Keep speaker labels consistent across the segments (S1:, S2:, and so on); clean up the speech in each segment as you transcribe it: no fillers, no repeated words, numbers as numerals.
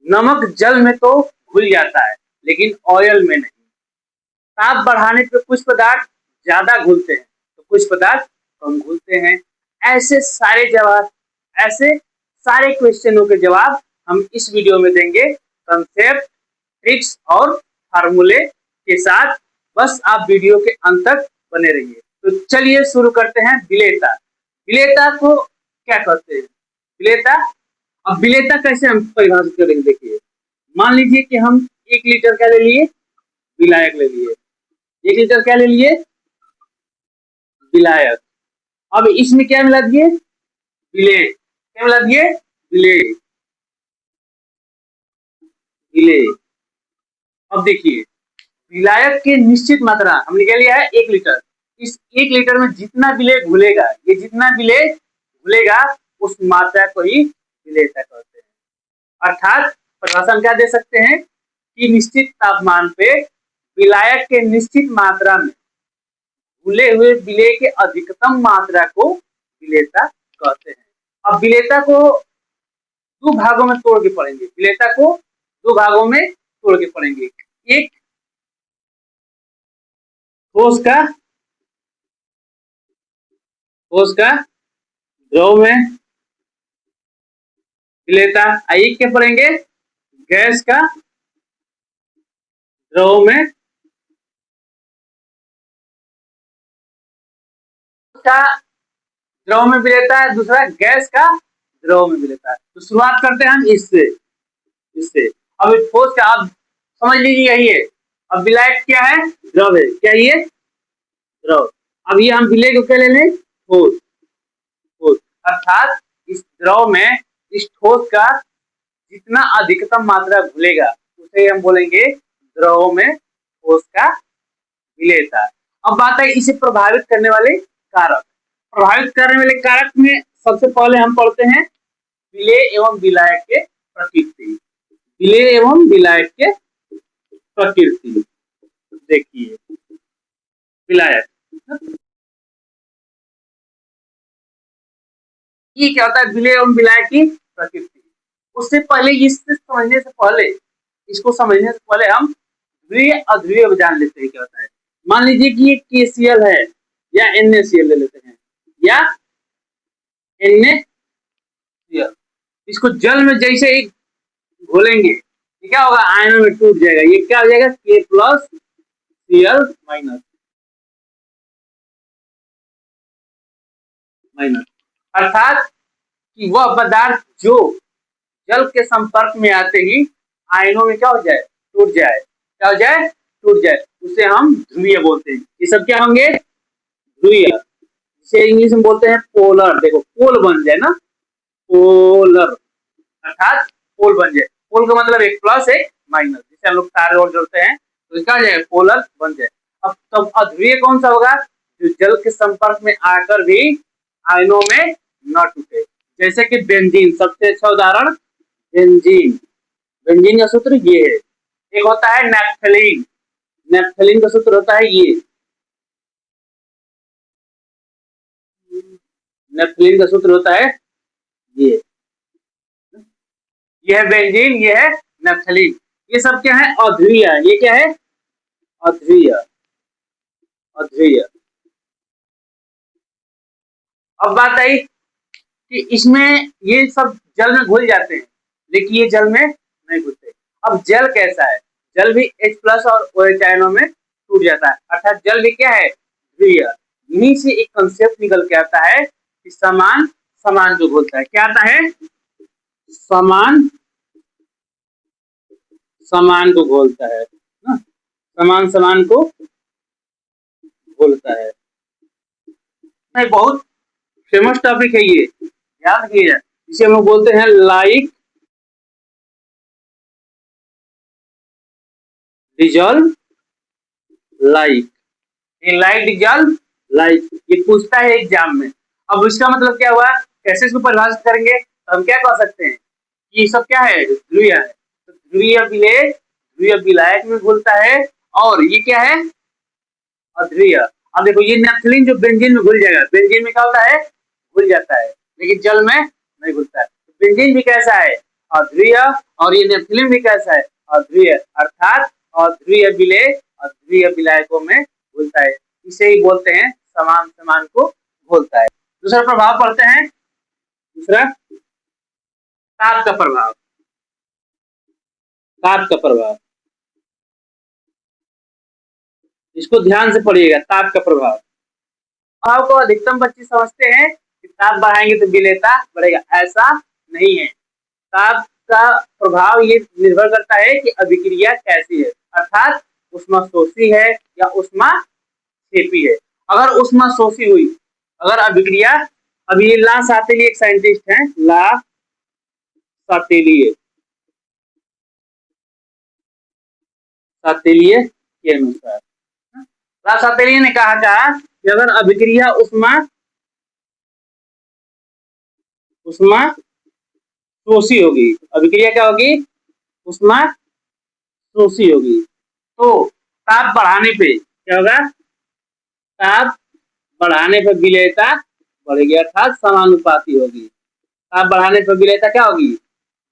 S1: नमक जल में तो घुल जाता है लेकिन ऑयल में नहीं। ताप बढ़ाने पे कुछ पदार्थ ज्यादा घुलते हैं तो कुछ पदार्थ कम घुलते हैं। ऐसे सारे जवाब, ऐसे सारे क्वेश्चनों के जवाब हम इस वीडियो में देंगे, कंसेप्ट, ट्रिक्स और फार्मूले के साथ। बस आप वीडियो के अंत तक बने रहिए। तो चलिए शुरू करते हैं। विलेयता, विलेयता को क्या कहते हैं? विलेयता, अब विलेयता कैसे हम परिभाषित करेंगे? देखिए, मान लीजिए कि हम 1 लीटर क्या ले लिए? विलायक ले लिए। 1 लीटर क्या ले लिए? विलायक। अब इसमें क्या मिला दिए? विलेय। क्या मिला दिए? विलेय, विलेय। अब देखिए, विलायक की निश्चित मात्रा हमने क्या लिया है? 1 लीटर। इस 1 लीटर में जितना विलेय घुलेगा, ये जितना विलेय घुलेगा उस मात्रा को ही विलेयता कहते हैं। अर्थात परिभाषा हम क्या दे सकते हैं कि निश्चित तापमान पे विलायक के निश्चित मात्रा में घुले हुए विलेय के अधिकतम मात्रा को विलेयता कहते हैं। अब विलेयता को 2 भागों में तोड़ के पढ़ेंगे। विलेयता को 2 भागों में तोड़ के पढ़ेंगे। एक ठोस का द्रव में विलेयता। आइए क्या पढ़ेंगे? गैस का द्रव में, का द्रव में विलेयता है, दूसरा गैस का द्रव में विलेयता है। तो शुरुआत करते हैं हम इससे। अब ठोस का आप समझ लीजिए यही है। अब विलायक क्या है? द्रव है। क्या ये? द्रव। अब ये हम विलेय को क्या ले लें? ठोस। अर्थात इस द्रव में, इस ठोस का जितना अधिकतम मात्रा घुलेगा उसे हम बोलेंगे द्रव में ठोस का विलेयता। अब बात है इसे प्रभावित करने वाले कारक। प्रभावित करने वाले कारक में सबसे पहले हम पढ़ते हैं विलेय एवं विलायक के प्रकृति। विलेय एवं विलायक के प्रकृति। देखिए, विलायक ये क्या होता है? विलेय एवं विलायक की प्रकृति। उससे पहले, इससे समझने से पहले, इसको समझने से पहले हम ध्रुवीय अध्रुवीय जान लेते हैं क्या होता है। मान लीजिए कि ये KCl है या NaCl ले लेते हैं, या NaCl। इसको जल में जैसे ही घोलेंगे ये क्या होगा? आयनों में टूट जाएगा। ये क्या हो जाएगा? K+Cl minus. अर्थात कि वह पदार्थ जो जल के संपर्क में आते ही आयनों में क्या हो जाए? टूट जाए। क्या हो जाए? टूट जाए। उसे हम ध्रुवीय बोलते हैं। ये सब क्या होंगे? ध्रुवीय। जिसे इंग्लिश में बोलते हैं पोलर। देखो, पोल बन जाए ना, पोलर, अर्थात पोल बन जाए। पोल का मतलब एक प्लस एक माइनस, जिसे हम लोग तार और जोड़ते हैं तो क्या हो जाए? पोलर बन जाए। अब तब अध्रुवीय कौन सा होगा? जो जल के संपर्क में आकर भी आयनों में न टूटे। जैसे कि बेंजीन, सबसे अच्छा उदाहरण बेंजीन। बेंजीन का सूत्र ये है। एक होता है नैप्थलीन। नैप्थलीन का सूत्र होता है ये। नैप्थलीन का सूत्र होता है ये। ये है बेंजीन, ये है नैप्थलीन। ये सब क्या है? अध्रुवीय। ये क्या है? अध्रुवीय। अध्रुवीय। अब बात आई कि इसमें ये सब जल में घुल जाते हैं लेकिन ये जल में नहीं घुलते। अब जल कैसा है? जल भी H+ और OH आयनों में टूट जाता है। अर्थात जल भी क्या है? ध्रुवीय। इन्हीं से एक कंसेप्ट निकल के आता है कि समान समान को घुलता है। क्या आता है? समान समान को घोलता है ना? समान समान को घोलता है। बहुत फेमस टॉपिक है ये, याद रखिए। इसे हम लोग बोलते हैं like dissolve like. Like dissolve like, ये पूछता है एग्जाम में। अब इसका मतलब क्या हुआ? कैसे इसको परिभाषित करेंगे? तो हम क्या कह सकते हैं कि ये सब क्या है? ध्रुवीय है। तो ध्रुवीय विलेय ध्रुवीय विलायक में घुलता है। और ये क्या है? अध्रुवीय। अब देखो, ये नैप्थलीन जो बेंजीन में घुल जाएगा। बेंजीन में क्या होता है? घुल जाता है लेकिन जल में नहीं घुलता है। बेंजीन भी कैसा है? अध्रुवीय, और ये नेप्थलीन भी कैसा है, अध्रुवीय, अर्थात अध्रुवीय विलेय अध्रुवीय विलायकों में घुलता है। इसे ही बोलते हैं समान समान को घोलता है। दूसरा प्रभाव पढ़ते हैं, दूसरा ताप का प्रभाव। ताप का प्रभाव, इसको ध्यान से पढ़िएगा। ताप का प्रभाव, प्रभाव को अधिकतम बच्चे समझते हैं कि ताप बढ़ाएंगे तो विलेयता बढ़ेगा, ऐसा नहीं है। ताप का प्रभाव ये निर्भर करता है कि अभिक्रिया कैसी है, अर्थात उष्माशोषी है या उष्माक्षेपी है। अगर उष्माशोषी हुई, अगर अभिक्रिया, अभी ला सातेली एक साइंटिस्ट है, ला सातेलिए, सातेलिए के अनुसार ला सातेलिए ने कहा था कि अगर अभिक्रिया उष्माशोषी होगी, अभिक्रिया क्या होगी, उष्माशोषी होगी, तो ताप बढ़ाने पे क्या होगा, ताप बढ़ाने पर विलेयता बढ़ेगी, अर्थात समानुपाती होगी। ताप बढ़ाने पर विलेयता क्या होगी,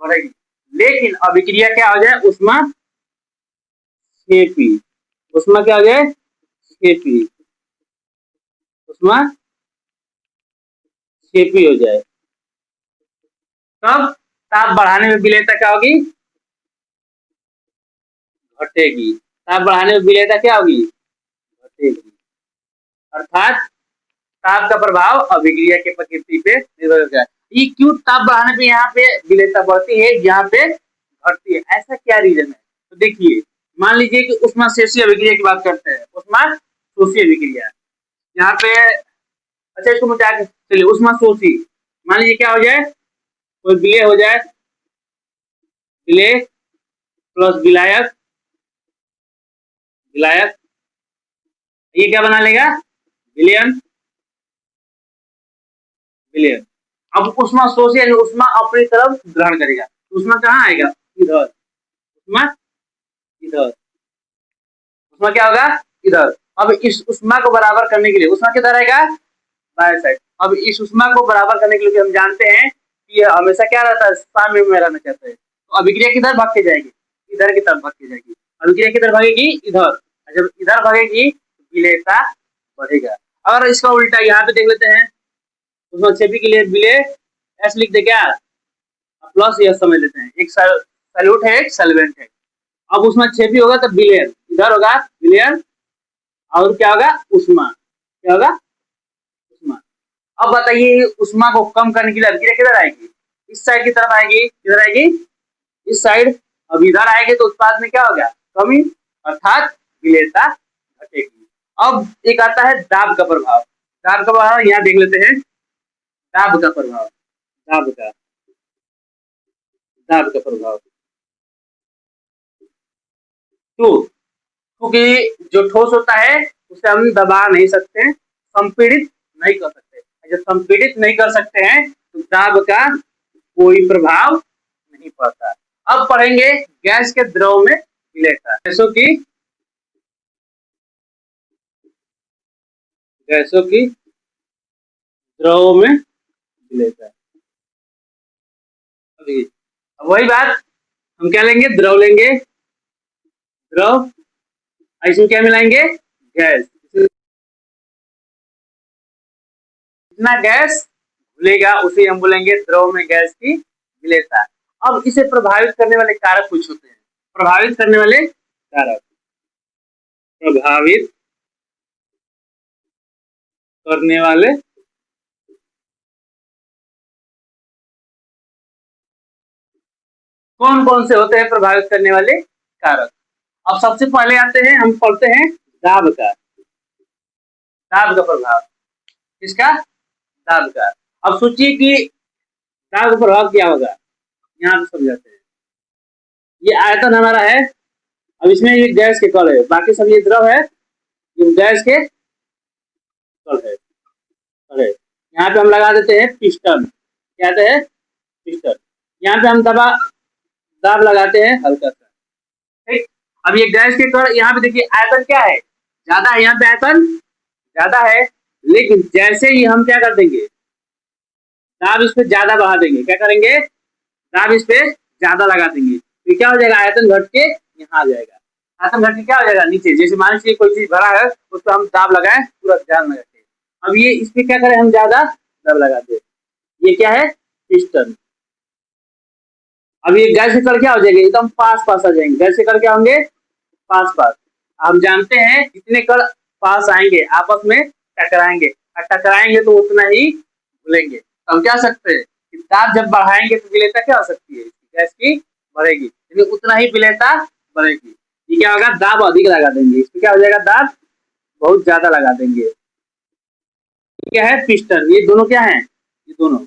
S1: बढ़ेगी। लेकिन अभिक्रिया क्या हो जाए, उष्माक्षेपी, उष्मा क्या हो जाए, क्षेपी, उष्माक्षेपी हो जाए, तब ताप बढ़ाने में विलेयता क्या होगी, घटेगी। ताप बढ़ाने में विलेयता क्या होगी, घटेगी। अर्थात ताप का प्रभाव अभिक्रिया के प्रकृति पे निर्भर करता है। ये क्यों ताप बढ़ाने पे यहाँ पे विलेयता बढ़ती है, यहाँ पे घटती है, ऐसा क्या रीजन है? तो देखिए, मान लीजिए कि उष्माशोषी अभिक्रिया की बात करते हैं, उष्माशोषी अभिक्रिया यहाँ पे, अच्छा इसको मिटा के चलिए, उष्माशोषी मान लीजिए क्या हो जाए, कोई विलेय हो जाए, विलेय प्लस विलायक, विलायक, ये क्या बना लेगा, विलयन, विलयन। अब उष्माशोषी यानी उष्मा अपनी तरफ ग्रहण करेगा, उष्मा कहाँ आएगा, इधर, उष्मा इधर, उष्मा क्या होगा, इधर। अब इस उष्मा को बराबर करने के लिए उष्मा किधर आएगा, बाएं साइड। अब इस उष्मा को बराबर करने के लिए हम जानते हैं कि हमेशा क्या रहता है, साम्य में रहना चाहते हैं, तो अभिक्रिया किधर भाग के जाएगी, इधर की तरफ भाग के जाएगी। अभिक्रिया किधर भागेगी, इधर, जब इधर भागेगी विलेयता बढ़ेगा। अगर इसका उल्टा यहाँ पे देख लेते हैं, उष्माक्षेपी के लिए विलेय एस लिख दे क्या, प्लस यस समझ लेते हैं, एक सैल्यूट है, एक सॉल्वेंट है। अब उष्माक्षेपी होगा तो विलयन, इधर होगा विलयन, और क्या होगा, उष्मा, क्या होगा, उष्मा। अब बताइए उष्मा को कम करने के लिए अभिक्रिया किधर आएगी, इस साइड की तरफ आएगी, किधर आएगी, इस साइड। अब इधर आएगी तो उत्पाद में क्या होगा, कमी, अर्थात विलेयता घटेगी। अब एक आता है दाब का प्रभाव। दाब का प्रभाव यहाँ देख लेते हैं, दाब का प्रभाव, दाब का, दाब का प्रभाव। तो क्योंकि जो ठोस होता है उसे हम दबा नहीं सकते, संपीड़ित नहीं कर सकते, जब संपीड़ित नहीं कर सकते हैं तो दाब का कोई प्रभाव नहीं पड़ता। अब पढ़ेंगे गैस के द्रव में विलेयता, गैसों की द्रव में विलेयता। वही बात, हम क्या लेंगे, द्रव लेंगे, द्रव, इसमें क्या मिलाएंगे, गैस, जितना गैस घुलेगा उसे हम बोलेंगे द्रव में गैस की विलेयता। अब इसे प्रभावित करने वाले कारक कुछ होते हैं, प्रभावित करने वाले कारक, प्रभावित करने वाले कौन कौन से होते हैं, प्रभावित करने वाले कारक। अब सबसे पहले आते हैं, हम पढ़ते हैं दाब का, दाब का प्रभाव, किसका, दाब का। अब सोचिए कि दाब का प्रभाव क्या होगा, यहाँ पे समझाते हैं। ये आयतन हमारा है, अब इसमें ये गैस के कण है, बाकी सब ये द्रव है, ये गैस के कण है, अरे यहाँ पे हम लगा देते हैं पिस्टन, क्या कहते हैं, पिस्टन। यहाँ पे हम दाब लगाते हैं हल्का सा, ठीक। अब ये गैस के कण, यहाँ पे देखिए आयतन क्या है, ज्यादा है, यहाँ पे आयतन ज्यादा है, लेकिन जैसे ही हम क्या कर देंगे, दाब इस पे ज्यादा बढ़ा देंगे, क्या करेंगे, दाब इस पे ज्यादा लगा देंगे तो क्या हो जाएगा, आयतन घट के यहाँ आ जाएगा। आयतन घट के क्या हो जाएगा नीचे, जैसे मान लीजिए कोई चीज भरा है उस पर हम दाब लगाए पूरा ध्यान लगा के, अब ये इस पे क्या करें हम ज्यादा दाब लगा दे, ये क्या है पिस्टन। अब ये गैस के कण क्या हो जाएंगे एकदम पास पास आ जाएंगे, गैस के कण क्या होंगे पास पास। हम जानते हैं जितने कण पास आएंगे आपस में टकराएंगे, और टकराएंगे तो उतना ही घुलेंगे। तो हम क्या सकते हैं कि दाब जब बढ़ाएंगे तो विलेयता क्या हो सकती है, गैस की बढ़ेगी, लेकिन उतना ही विलेयता बढ़ेगी। ये क्या होगा, दाब अधिक लगा देंगे, इसमें क्या हो जाएगा दाब बहुत ज्यादा लगा देंगे। क्या है पिस्टन, ये दोनों क्या है, ये दोनों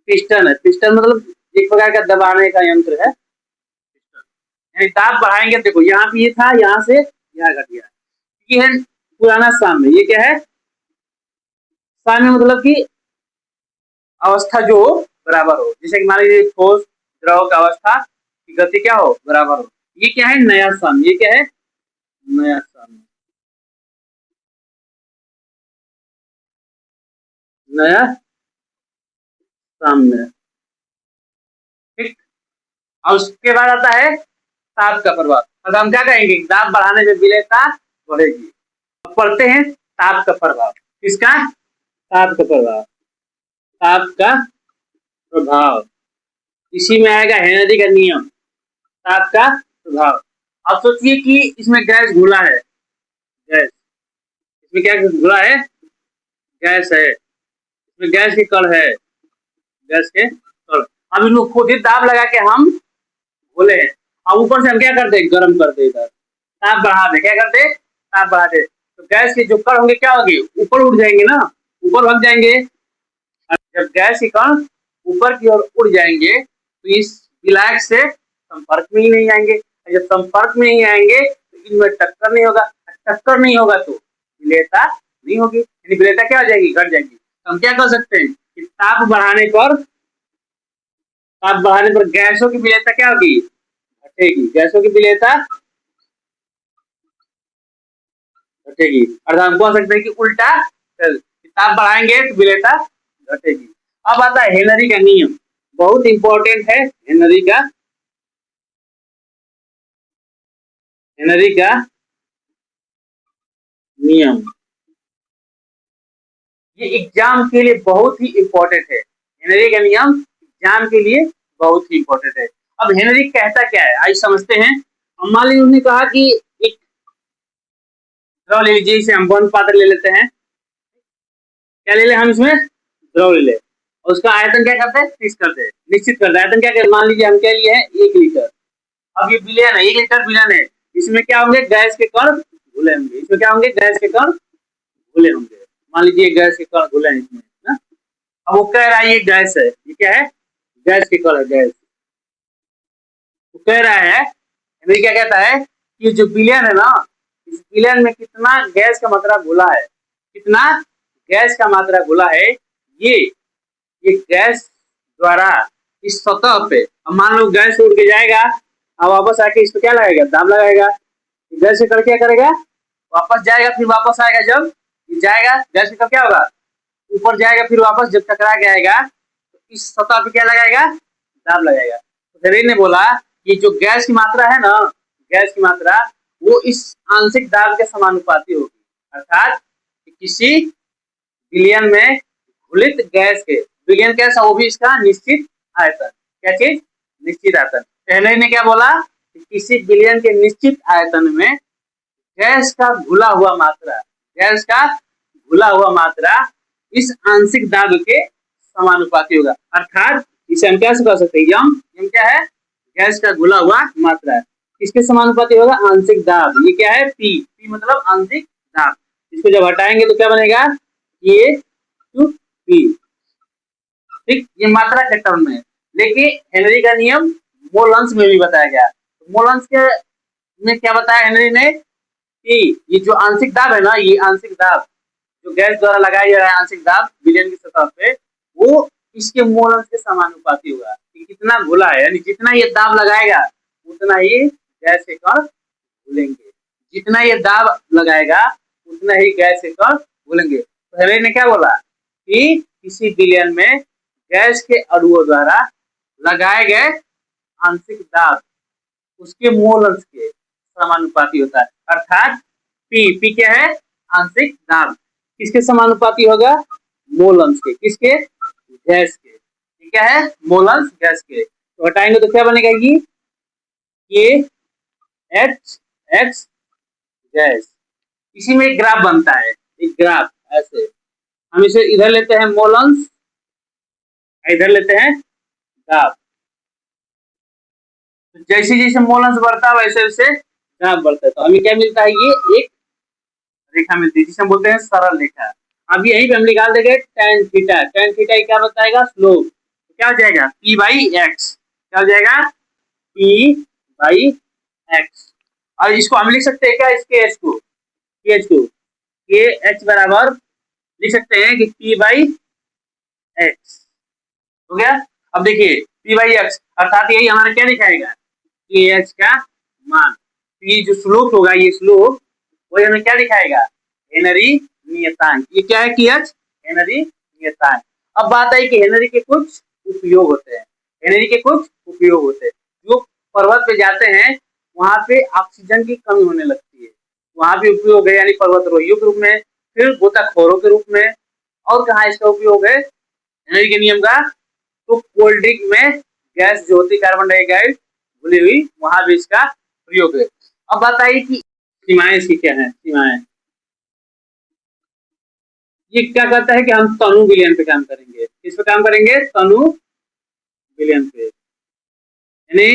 S1: पिस्टन है। पिस्टन मतलब एक प्रकार का दबाने का यंत्र है। यानी दाब बढ़ाएंगे, देखो यहाँ पे ये था, यहाँ से यहाँ घट गया, ये है पुराना साम्य। ये क्या है साम्य, मतलब कि अवस्था जो बराबर हो, जैसे कि मान लीजिए ठोस द्रव का अवस्था की गति क्या हो बराबर हो। ये क्या है नया साम्य, ये क्या है नया साम्य, नया साम्य। ठीक, और उसके बाद आता है ताप का प्रभाव। अब हम क्या कहेंगे, दाब बढ़ाने से विलेयता बढ़ेगी। अब पढ़ते हैं ताप का प्रभाव, किसका, ताप का प्रभाव। ताप का प्रभाव इसी में आएगा हेनरी का नियम, ताप का प्रभाव। अब सोचिए कि इसमें गैस घुला है, गैस, इसमें क्या घुला है, गैस है, इसमें गैस के कण है, गैस के कण। अब इनको खुद ही दाब लगा के हम घोले हैं, अब ऊपर से हम क्या करते हैं गर्म करते, इधर ताप बढ़ा दे, क्या करते ताप बढ़ा दे, तो गैस के जो कण होंगे क्या होंगे ऊपर उड़ जाएंगे ना, ऊपर भाग जाएंगे। जब गैस के कण ऊपर की ओर उड़ जाएंगे तो इस विलायक से संपर्क में ही नहीं आएंगे, जब संपर्क में नहीं आएंगे तो इनमें टक्कर नहीं होगा, टक्कर नहीं होगा तो विलेयता नहीं होगी, यानी विलेयता क्या हो जाएगी घट जाएगी। तो हम क्या कर सकते हैं कि ताप बढ़ाने पर गैसों की विलेयता क्या होगी घटेगी, गैसों की विलेयता घटेगी। अर्थात हम कह सकते हैं कि उल्टा ताप बढ़ाएंगे तो विलेयता घटेगी। अब आता है हेनरी का नियम, बहुत इंपॉर्टेंट है हेनरी का, हेनरी का नियम। ये एग्जाम के लिए बहुत ही इंपॉर्टेंट है, हेनरी का नियम एग्जाम के लिए बहुत ही इंपॉर्टेंट है। अब हेनरी कहता क्या है आइए समझते हैं। अब मान लीजिए उन्होंने कहा कि एक द्रव ले लीजिए, इसे हम बंद पात्र ले लेते हैं, क्या ले ले हम इसमें द्रव ले ले, और उसका आयतन क्या करते हैं फिक्स करते हैं, निश्चित करते हैं। आयतन क्या करते, मान लीजिए हम क्या लिए हैं 1 लीटर। अब ये विलयन है, 1 लीटर विलयन है, इसमें क्या होंगे गैस के कण घुले होंगे, इसमें क्या होंगे गैस के कण घुले होंगे। मान लीजिए गैस के कण घुले हैं इसमें ना। अब वो कह रहा है ये गैस है, ये क्या है गैस के कण है, गैस। वो कह रहा है ये क्या कहता है कि जो विलयन है ना, इस विलयन में कितना गैस का मात्रा घुला है, कितना गैस का मात्रा घुला है, ये ये गैस द्वारा इस सतह पे, अब मान लो गैस उड़ के जाएगा, अब वापस आके इस पे क्या लगाएगा दाब लगाएगा, गैस से कर क्या करेगा वापस जाएगा, फिर वापस आएगा, जब ये जाएगा गैस से क्या होगा ऊपर जाएगा, फिर वापस जब टकरा के आएगा तो इस सतह पे क्या लगाएगा दाब लगाएगा। तो हेनरी ने बोला कि जो गैस की मात्रा है ना, गैस की मात्रा वो इस आंशिक दाब के समानुपाती होगी, अर्थात किसी विलयन में घुलित गैस के, विलयन कैसा वो भी इसका निश्चित आयतन, क्या चीज निश्चित आयतन। पहले ने क्या बोला कि किसी विलयन के निश्चित आयतन में गैस का घुला हुआ मात्रा, गैस का घुला हुआ मात्रा इस आंशिक दाब के समानुपाती होगा, अर्थात इसे हम क्या कर सकते हैं यम, यम क्या है गैस का घुला हुआ मात्रा, किसके समानुपाती होगा आंशिक दाब, ये क्या है पी, पी मतलब आंशिक दाब। इसको जब हटाएंगे तो क्या बनेगा ये टू पी। ठीक, ये मात्रा के टर्म में, लेकिन हेनरी का नियम मोल अंश में भी बताया गया। तो मोल अंश के में क्या बताया हेनरी ने कि ये जो आंशिक दाब है ना, ये आंशिक दाब जो गैस द्वारा लगाया जा रहा है आंशिक दाब विलयन की सतह पे, वो इसके मोल अंश के समानुपाती होगा कि कितना घुला है, यानी जितना ये दाब लगाएगा उतना ही गैस के कण घुलेंगे, जितना ये दाब लगाएगा उतना ही गैस के कण घुलेंगे। तो हेनरी ने क्या बोला कि किसी विलयन में गैस के अणुओं द्वारा लगाए गए आंशिक दाब उसके मोल अंश के समानुपाती होता है। अर्थात पी क्या है? आंशिक दाब किसके समानुपाती होगा? मोल अंश के। किसके? गैस के। ये क्या है? मोल अंश गैस के। तो हटाएंगे तो क्या बनेगा? ये KH X गैस। इसी में एक ग्राफ बनता है, एक ग्राफ ऐसे। हम इसे इधर लेते हैं मोल अंश, इधर लेते हैं दाब। तो जैसे जैसे मोल अंश बढ़ता है वैसे वैसे दाब बढ़ता है। तो हमें क्या मिलता है? ये एक रेखा मिलती है जिसे हम बोलते हैं सरल रेखा। अब यहीं पे हम निकाल देंगे tan थीटा। tan थीटा क्या बताएगा? स्लोप। तो क्या हो जाएगा? P/x। क्या हो जाएगा? P/x। और इसको हम लिख सकते हैं क्या? इसके एच को, के एच बराबर लिख सकते हैं कि P/x हो गया। अब देखिए P/x अर्थात यही हमारा क्या दिखाएगा? कि एच का मान। ये जो स्लोप होगा, ये स्लोप वही हमें क्या दिखाएगा? हेनरी नियतांक। ये क्या है? कि एच हेनरी नियतांक। अब बात आई कि हेनरी के कुछ उपयोग होते हैं। हेनरी के कुछ उपयोग होते हैं। जो पर्वत पे जाते हैं वहां पे ऑक्सीजन की कमी होने लगती है, वहां भी उपयोग है, यानी पर्वतारोहियों के रूप में, फिर गोताखोरों के रूप में। और कहाँ इसका उपयोग है हेनरी के नियम का? तो कोल्ड ड्रिंक में गैस जो होती है कार्बन डाइऑक्साइड घुली हुई, वहां भी इसका प्रयोग है। अब बात आई कि सीमाएं इसकी क्या है? सीमाएं ये क्या कहता है कि हम तनु विलयन पे काम करेंगे। किस पे काम करेंगे? तनु विलयन पे। यानी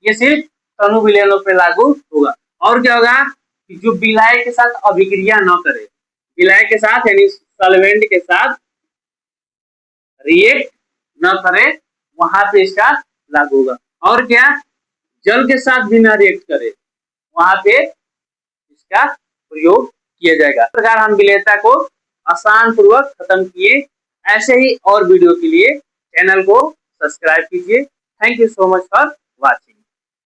S1: ये सिर्फ तनु विलयनों पे लागू होगा। और क्या होगा? कि जो विलायक के साथ अभिक्रिया न करे, विलायक के साथ यानी सॉल्वेंट के साथ रिएक्ट न करे, वहां पे इसका लागू होगा। और क्या? जल के साथ भी न रिएक्ट करे, वहां पे इसका प्रयोग किया जाएगा। इस प्रकार हम विलेयता को आसान पूर्वक खत्म किए। ऐसे ही और वीडियो के लिए चैनल को सब्सक्राइब कीजिए। Thank you so much for watching.